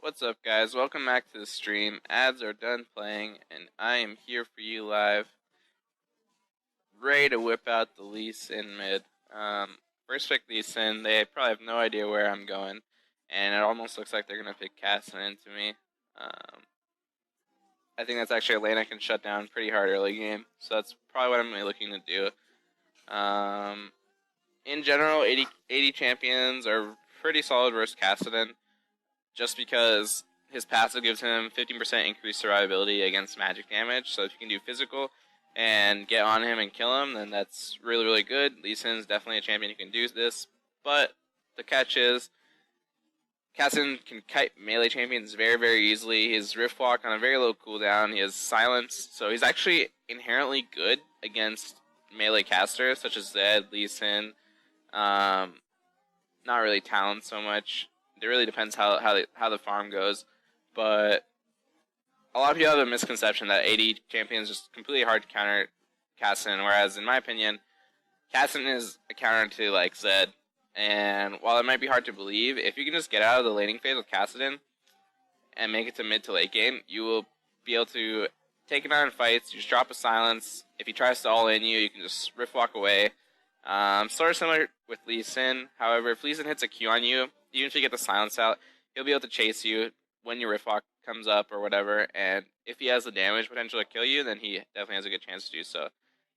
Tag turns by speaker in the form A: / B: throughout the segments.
A: What's up, guys? Welcome back to the stream. Ads are done playing, and I am here for you live, ready to whip out the Lee Sin mid. First pick Lee Sin. They probably have no idea where I'm going, and it almost looks like they're going to pick Kassadin into me. I think that's actually a lane I can shut down pretty hard early game, so that's probably what I'm really looking to do. In general, 80 champions are pretty solid versus Kassadin, just because his passive gives him 15% increased survivability against magic damage. So if you can do physical and get on him and kill him, then that's really, really good. Lee Sin's definitely a champion who can do this. But the catch is, Kassadin can kite melee champions very, very easily. His Rift Walk on a very low cooldown. He has Silence, so he's actually inherently good against melee casters such as Zed, Lee Sin. Not really Talon so much. It really depends how the farm goes, but a lot of people have a misconception that 80 champions just completely hard to counter Kassadin, whereas in my opinion, Kassadin is a counter to like Zed, and while it might be hard to believe, if you can just get out of the laning phase with Kassadin and make it to mid to late game, you will be able to take him out in fights. You just drop a Silence. If he tries to all in you, you can just Rift Walk away. Sort of similar with Lee Sin. However, if Lee Sin hits a Q on you, even if you get the Silence out, he'll be able to chase you when your Rift Walk comes up or whatever, and if he has the damage potential to kill you, then he definitely has a good chance to do so.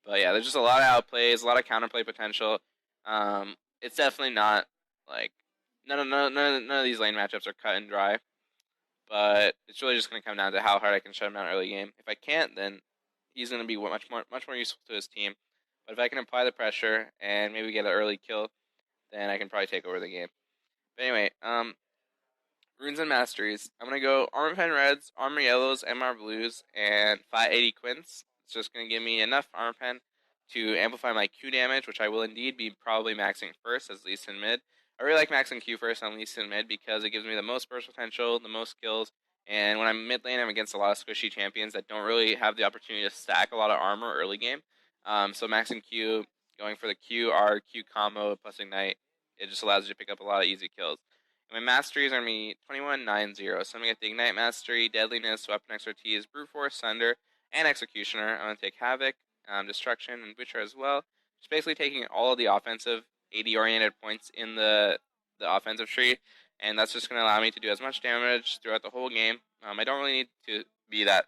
A: But yeah, there's just a lot of outplays, a lot of counterplay potential. It's definitely not like none of these lane matchups are cut and dry, but it's really just going to come down to how hard I can shut him down early game. If I can't, then he's going to be much more useful to his team. But if I can apply the pressure and maybe get an early kill, then I can probably take over the game. But anyway, runes and masteries. I'm going to go Armor Pen Reds, Armor Yellows, MR Blues, and 580 Quints. It's just going to give me enough Armor Pen to amplify my Q damage, which I will indeed be probably maxing first as Lee Sin mid. I really like maxing Q first on Lee Sin mid because it gives me the most burst potential, the most kills, and when I'm mid lane, I'm against a lot of squishy champions that don't really have the opportunity to stack a lot of armor early game. So maxing Q, going for the Q, R, Q combo plus Ignite, it just allows you to pick up a lot of easy kills. And my masteries are going to be 2190. So I'm going to get the Ignite Mastery, Deadliness, Weapon Expertise, Brute Force, Sunder, and Executioner. I'm going to take Havoc, Destruction, and Butcher as well. Just basically taking all of the offensive 80-oriented points in the offensive tree, and that's just going to allow me to do as much damage throughout the whole game. I don't really need to be that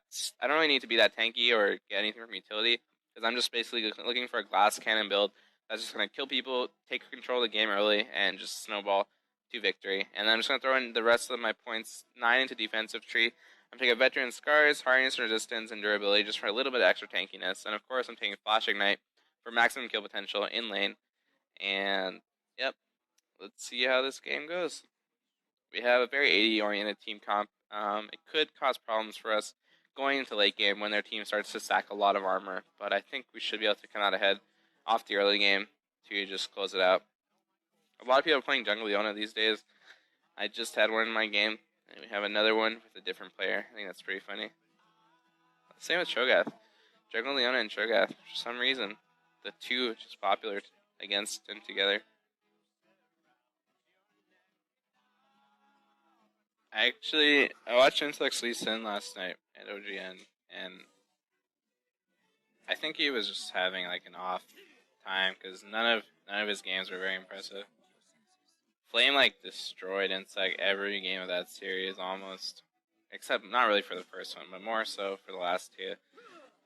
A: tanky or get anything from utility, because I'm just basically looking for a glass cannon build that's just going to kill people, take control of the game early, and just snowball to victory. And then I'm just going to throw in the rest of my points 9 into defensive tree. I'm taking Veteran Scars, Hardness, Resistance, and Durability just for a little bit of extra tankiness. And of course, I'm taking Flash Ignite for maximum kill potential in lane. And yep, let's see how this game goes. We have a very 80-oriented team comp. It could cause problems for us going into late game when their team starts to stack a lot of armor, but I think we should be able to come out ahead off the early game to just close it out. A lot of people are playing Jungle Leona these days. I just had one in my game, and we have another one with a different player. I think that's pretty funny. Same with Cho'Gath. Jungle Leona and Cho'Gath, for some reason, the two are just popular against and together. I watched Intellect Lee Sin last night at OGN, and I think he was just having like an off time because none of his games were very impressive. Flame like destroyed Insect every game of that series almost, except not really for the first one, but more so for the last two.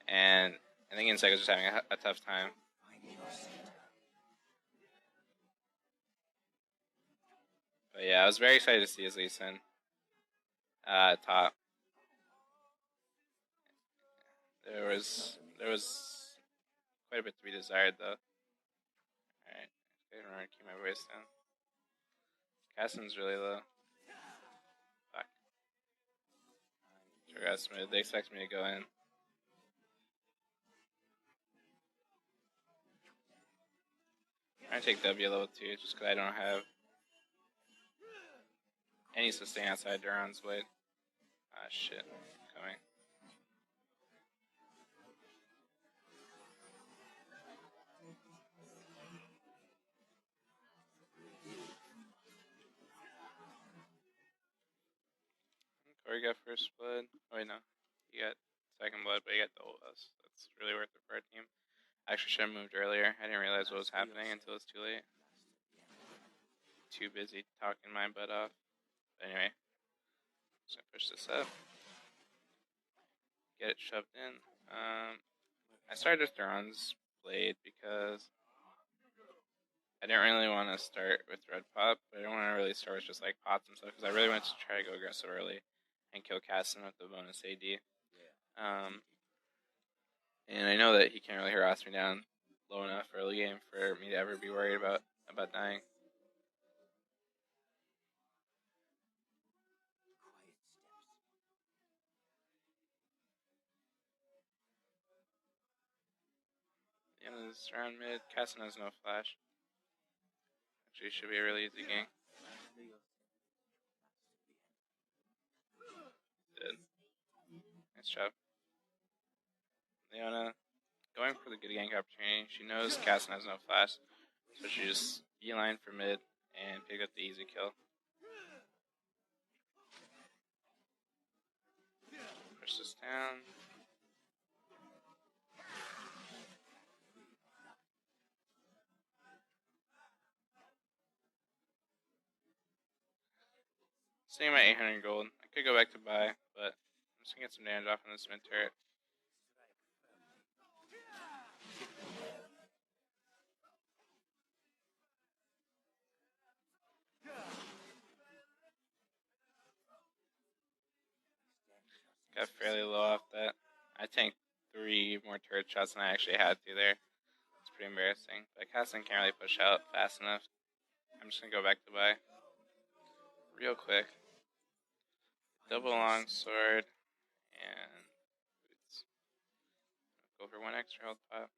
A: And I think Insect was just having a tough time. But yeah, I was very excited to see his Lee Sin top. There was quite a bit to be desired though. Alright, I'm gonna keep my voice down. Kassadin's really low. Fuck. Cho'Gath's mid. They expect me to go in. I'm gonna take W level 2 just because I don't have any sustain outside Duran's Blade. Ah, shit. Coming. Or he got first blood. Oh wait, no. He got second blood, but he got double us. That's really worth it for our team. I actually should have moved earlier. I didn't realize what was happening until it was too late. Too busy talking my butt off. But anyway, just gonna push this up. Get it shoved in. I started with Duran's Blade because I didn't really want to start with Red Pop, but I didn't want to really start with just like pots and stuff because I really wanted to try to go aggressive early and kill Kassadin with the bonus AD. And I know that he can't really harass me down low enough early game for me to ever be worried about dying. The end of this round mid, Kassadin has no flash. Actually, should be a really easy game. Did. Nice job. Leona going for the good gank opportunity. She knows Kassadin has no flash, so she just beeline for mid and pick up the easy kill. Push this down. Sitting at 800 gold. I could go back to buy, but I'm just gonna get some damage off on this mid turret. Got fairly low off that. I tanked 3 more turret shots than I actually had to there. It's pretty embarrassing. But Kassadin can't really push out fast enough. I'm just gonna go back to buy. Real quick. Double longsword and boots. Go for 1 extra health pot.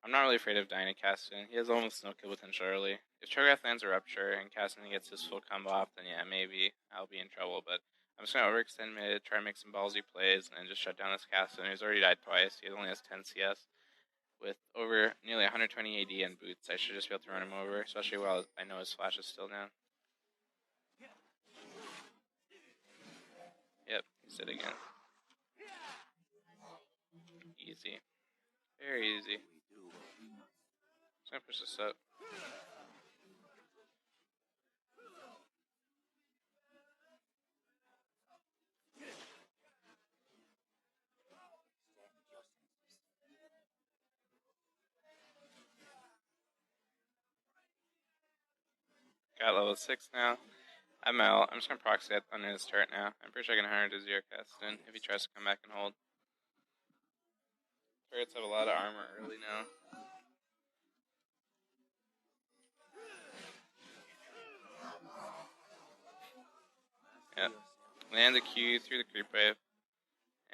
A: I'm not really afraid of dying to Kassadin. He has almost no kill potential early. If Cho'Gath lands a Rupture and Kassadin gets his full combo off, then yeah, maybe I'll be in trouble. But I'm just going to overextend mid, try to make some ballsy plays, and then just shut down this Kassadin who's already died twice. He only has 10 CS. With over nearly 120 AD and boots, I should just be able to run him over, especially while I know his flash is still down. Yep, he's dead again. Easy. Very easy. Just gonna push this up. Got level 6 now. I'm out. I'm just gonna proxy that on his turret now. I'm pretty sure I can 100 to 0 Kassadin if he tries to come back and hold. Turrets have a lot of armor early now. Yep. Land the Q through the creep wave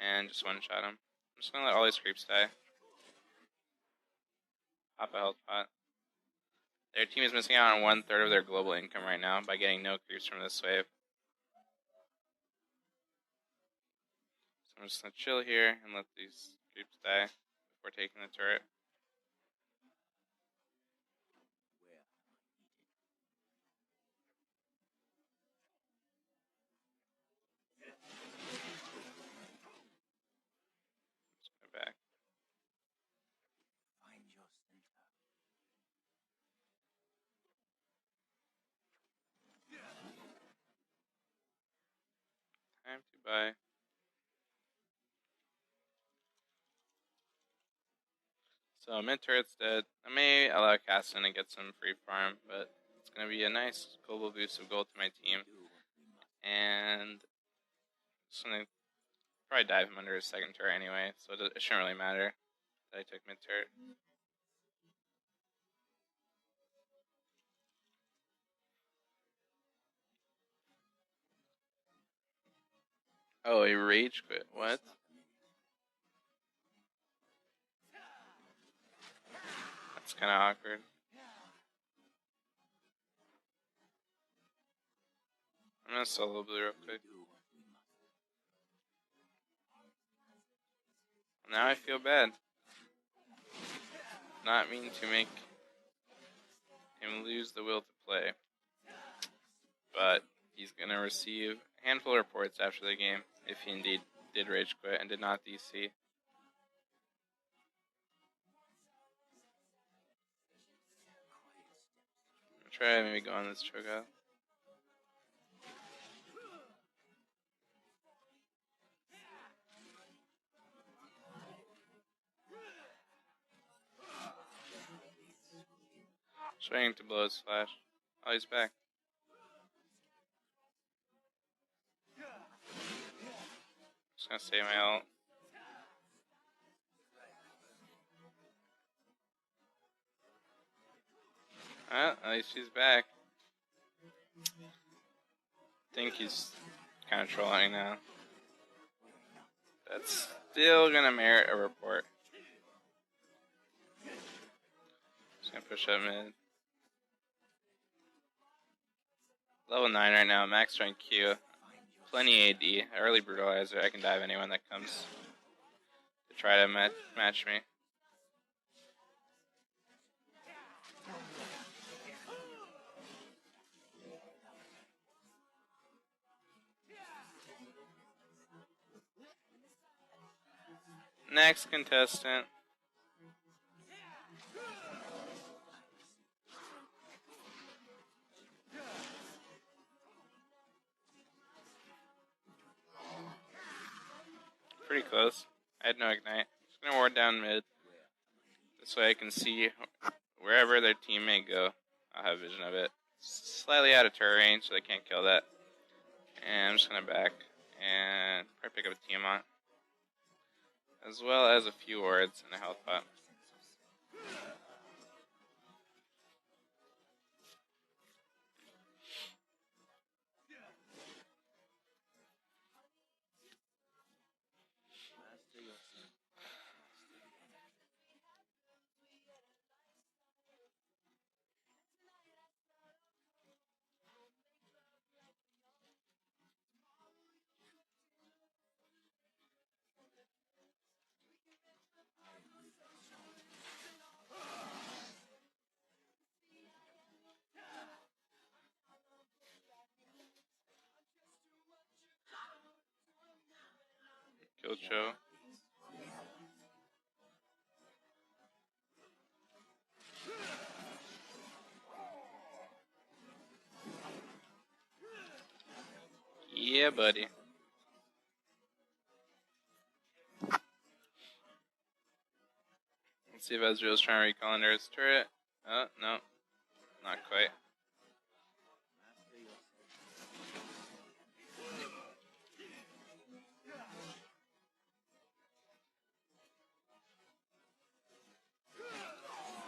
A: and just one-shot him. I'm just gonna let all these creeps die. Pop a health pot. Their team is missing out on 1/3 of their global income right now by getting no creeps from this wave. So I'm just gonna chill here and let these creeps die before taking the turret. Let's go back. Time to buy. So mid turret's dead. I may allow Kassadin to get some free farm, but it's gonna be a nice global boost of gold to my team. And just gonna probably dive him under his second turret anyway, so it shouldn't really matter that I took mid turret. Oh, he rage quit. What? That's kind of awkward. I'm gonna solo blue real quick. Now I feel bad. Not mean to make him lose the will to play. But he's going to receive a handful of reports after the game if he indeed did rage quit and did not DC. Try maybe go on this chokeout. Trying to blow his flash. Oh, he's back. Just gonna save my ult. At least he's back. I think he's kind of trolling now. That's still gonna merit a report. Just gonna push up mid. Level 9 right now, max strength Q. Plenty AD, early brutalizer. I can dive anyone that comes to try to match me. Next contestant. Pretty close. I had no ignite. Just gonna ward down mid. This way I can see wherever their team may go. I'll have vision of it. Slightly out of turret range, so they can't kill that. And I'm just gonna back and probably pick up a Tiamat, as well as a few wards and a health pot. Kill Cho. Yeah, buddy. Let's see if Ezreal's trying to recall under his turret. Oh, no. Not quite.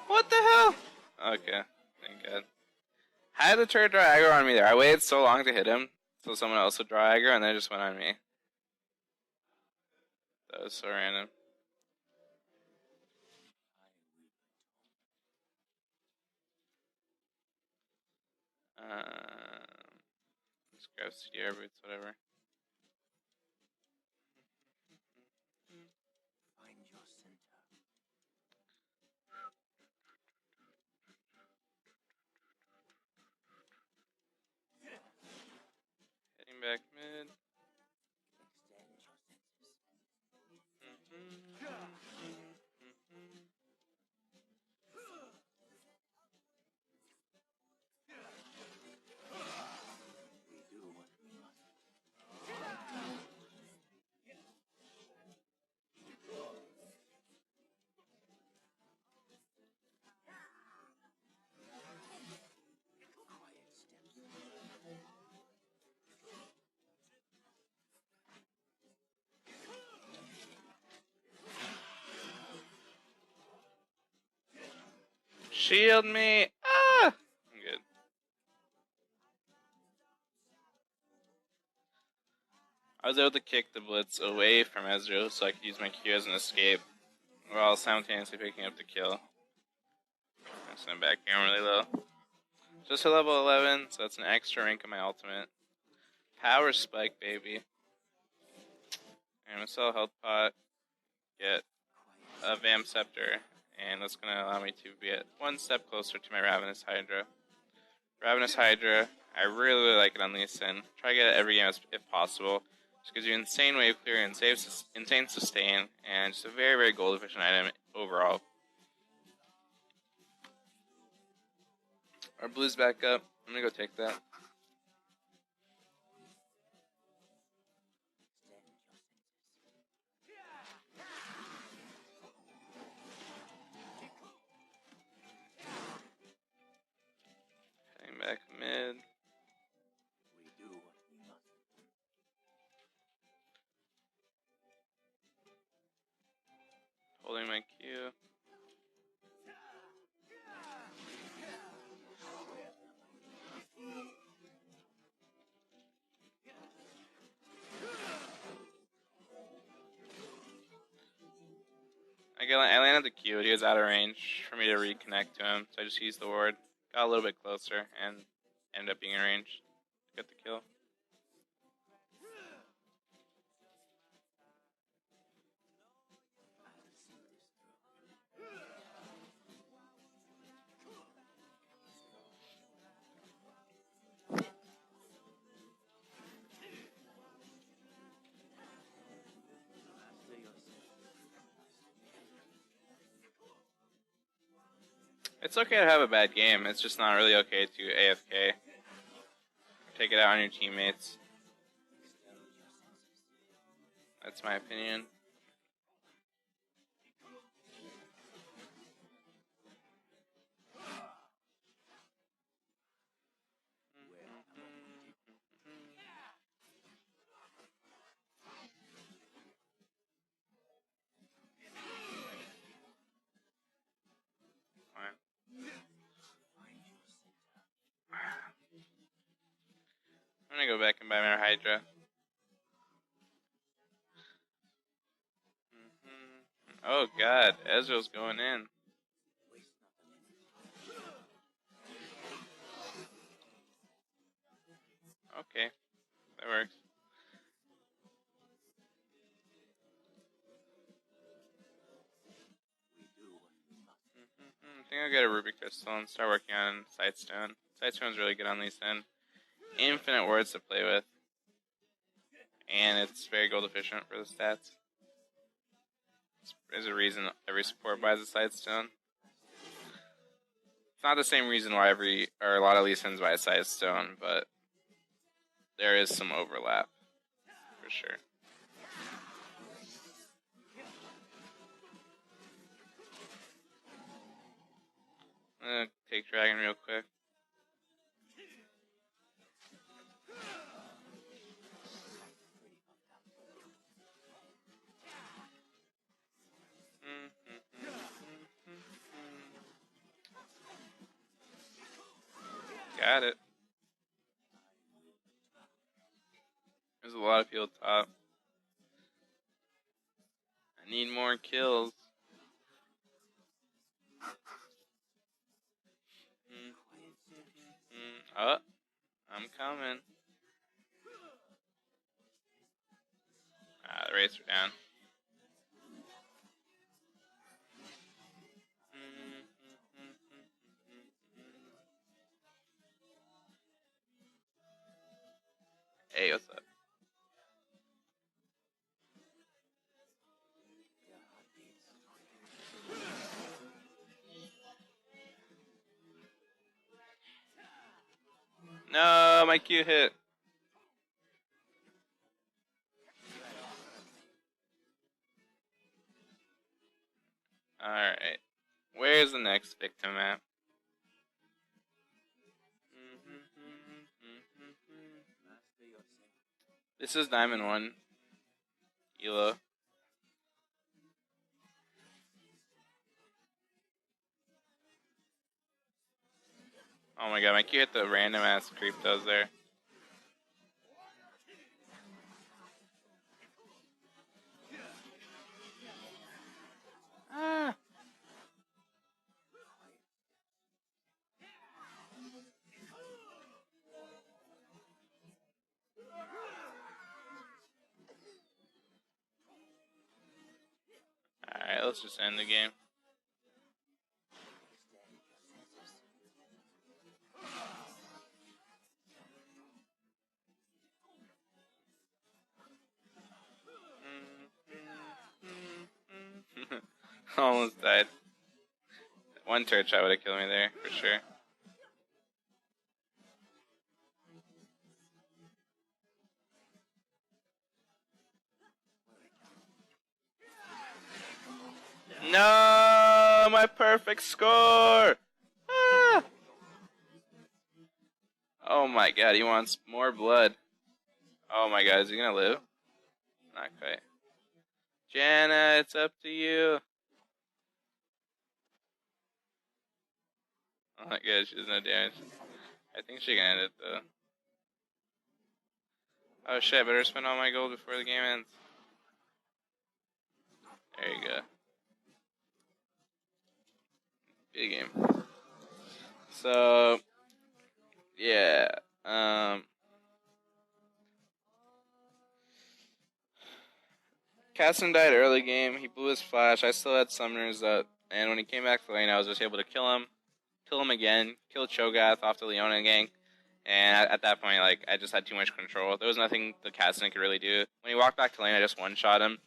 A: What the hell? Okay, thank God. Had the turret draw aggro on me there. I waited so long to hit him, so someone else would draw aggro, and then it just went on me. That was so random. Let's grab CDR boots, whatever. Heading back mid. Shield me! Ah! I'm good. I was able to kick the blitz away from Ezreal so I could use my Q as an escape while simultaneously picking up the kill. I'm just gonna back here really low. Just a level 11, so that's an extra rank on my ultimate. Power spike, baby. And I'm gonna sell a health pot, get a Vamp Scepter, and that's gonna allow me to get one step closer to my Ravenous Hydra. Ravenous Hydra I really like it on Lee Sin. Try to get it every game if possible. Just gives you insane wave clear, insane sustain, and just a very, very gold efficient item overall. Our blue's back up. I'm gonna go take that. Heading back mid. Holding my Q. I landed the Q, but he was out of range for me to reconnect to him, so I just used the ward. Got a little bit closer, and ended up being in range to get the kill. It's okay to have a bad game, it's just not really okay to AFK. Take it out on your teammates. That's my opinion. I'm gonna go back and buy my Hydra. Oh god, Ezreal's going in. Okay, that works. I think I'll get a Ruby Crystal and start working on Sightstone. Sightstone's really good on Lee Sin. Infinite words to play with. And it's very gold efficient for the stats. There's a reason every support buys a Sightstone. It's not the same reason why a lot of Lee Sins buy a Sightstone, but there is some overlap, for sure. I'm gonna take Dragon real quick. Got it. There's a lot of people top. I need more kills. Oh, I'm coming. The rates are down. Hey, what's up? No, my Q hit. Alright. Where's the next victim at? This is Diamond 1. Elo. Oh my god, my Q hit the random ass creep does there. Ah. Alright, let's just end the game. Almost died. One turret shot would have killed me there, for sure. No, my perfect score! Ah! Oh my god, he wants more blood. Oh my god, is he gonna live? Not quite. Janna, it's up to you. Oh my god, she does no damage. I think she can end it though. Oh shit, I better spend all my gold before the game ends. There you go. Big game. So, yeah. Kassadin died early game. He blew his flash. I still had summoners up. And when he came back to lane, I was just able to kill him again, kill Cho'Gath off the Leona gank. And at that point, like, I just had too much control. There was nothing the Kassadin could really do. When he walked back to lane, I just one-shot him.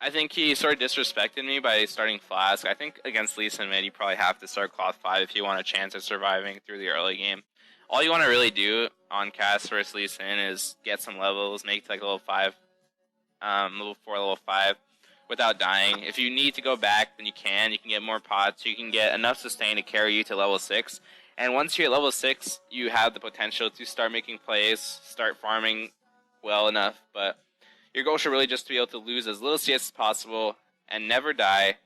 A: I think he sort of disrespected me by starting Flask. I think against Lee Sin mid, you probably have to start Cloth 5 if you want a chance at surviving through the early game. All you want to really do on Cass versus Lee Sin is get some levels, make like level 5, level 4, level 5, without dying. If you need to go back, then you can. You can get more pots. You can get enough sustain to carry you to level 6. And once you're at level 6, you have the potential to start making plays, start farming well enough. But your goal should really just be able to lose as little CS as possible and never die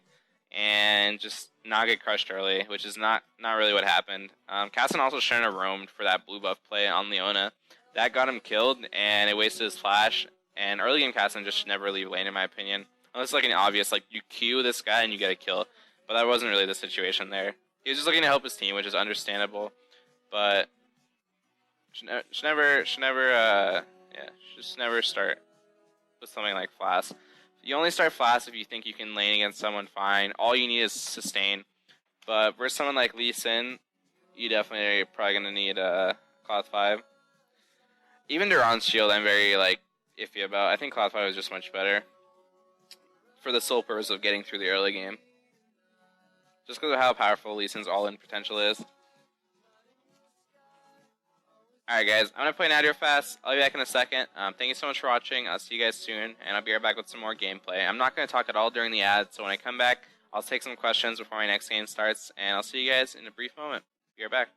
A: and just not get crushed early, which is not really what happened. Kassadin also shouldn't have roamed for that blue buff play on Leona. That got him killed, and it wasted his flash. And early game Kassadin just should never leave lane, in my opinion. Unless it's like an obvious, like, you Q this guy and you get a kill. But that wasn't really the situation there. He was just looking to help his team, which is understandable. But should never start with something like Flask. You only start Flask if you think you can lane against someone fine. All you need is sustain. But versus someone like Lee Sin, you definitely are probably going to need Cloth 5. Even Duran's shield, I'm very like iffy about. I think Cloth 5 is just much better for the sole purpose of getting through the early game. Just because of how powerful Lee Sin's all-in potential is. Alright guys, I'm going to play Nadir fast. I'll be back in a second. Thank you so much for watching. I'll see you guys soon, and I'll be right back with some more gameplay. I'm not going to talk at all during the ad, so when I come back, I'll take some questions before my next game starts, and I'll see you guys in a brief moment. Be right back.